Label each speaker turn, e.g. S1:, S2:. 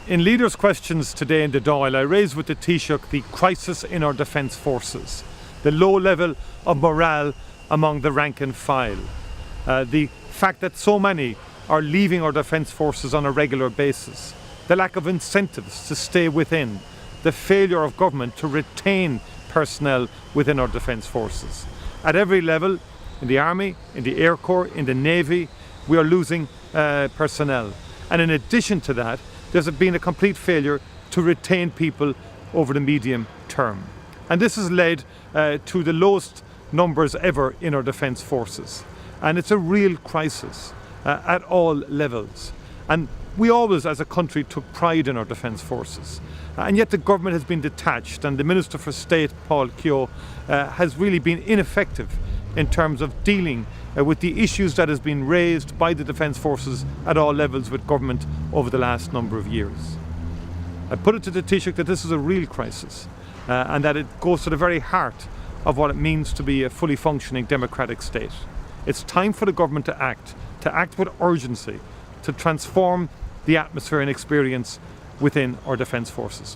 S1: In Leaders' Questions today in the Dáil, I raised with the Taoiseach the crisis in our defence forces, the low level of morale among the rank and file, the fact that so many are leaving our defence forces on a regular basis, the lack of incentives to stay within, the failure of government to retain personnel within our defence forces. At every level, in the Army, in the Air Corps, in the Navy, we are losing personnel. And in addition to that, there's been a complete failure to retain people over the medium term. And this has led to the lowest numbers ever in our defence forces. And it's a real crisis at all levels. And we always, as a country, took pride in our defence forces. And yet the government has been detached, and the Minister for State, Paul Keogh, has really been ineffective in terms of dealing with the issues that has been raised by the defence forces at all levels with government over the last number of years. I put it to the Taoiseach that this is a real crisis and that it goes to the very heart of what it means to be a fully functioning democratic state. It's time for the government to act with urgency, to transform the atmosphere and experience within our defence forces.